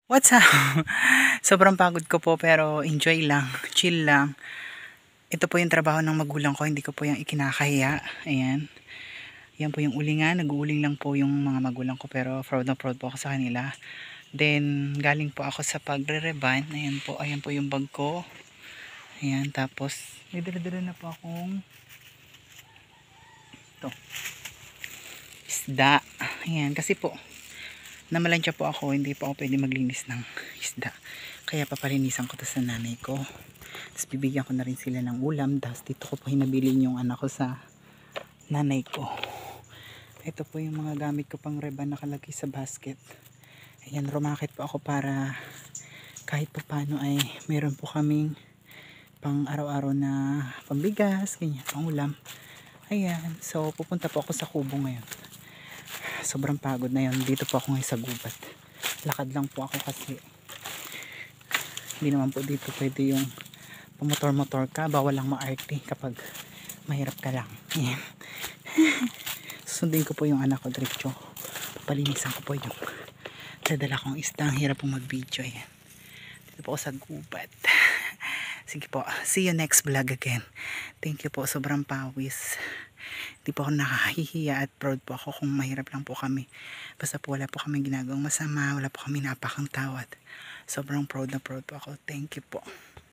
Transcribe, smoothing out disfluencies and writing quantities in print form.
What's up? Sobrang pagod ko po pero enjoy lang, chill lang. Ito po yung trabaho ng magulang ko, hindi ko po yung ikinakahiya. Ayan. Yan po yung ulingan, nag-uuling lang po yung mga magulang ko pero proud na proud po ako sa kanila. Then galing po ako sa pagre-reban. Ayan po yung bag ko. Ayan, tapos may dala-dala na po akong ito, isda. Ayan, kasi po namalansya po ako, hindi po ako pwede maglinis ng isda. Kaya papalinisan ko to sa nanay ko. Tapos bibigyan ko na rin sila ng ulam. Tapos dito ko po hinabilin yung anak ko sa nanay ko. Ito po yung mga gamit ko pang reban nakalagay sa basket. Ayan, rumakit po ako para kahit pa paano ay meron po kaming pang araw-araw na pambigas, ganyan, pang ulam. Ayan, so pupunta po ako sa kubo ngayon. Sobrang pagod na yun. Dito po ako ngayon sa gubat. Lakad lang po ako kasi hindi naman po dito pwede yung pumotor-motor ka. Bawal lang maarte kapag mahirap ka lang. Ayan. Susundin ko po yung anak ko diretso. Papalinisan ko po yung dadala kong isda. Ang hirap po mag-video. Ayan. Dito po ako sa gubat. Sige po. See you next vlog again. Thank you po. Sobrang pawis. Hindi po ako nakahihiya at proud po ako kung mahirap lang po kami. Basta po wala po kami ginagawang masama. Wala po kami napakang tawad. Sobrang proud na proud po ako. Thank you po.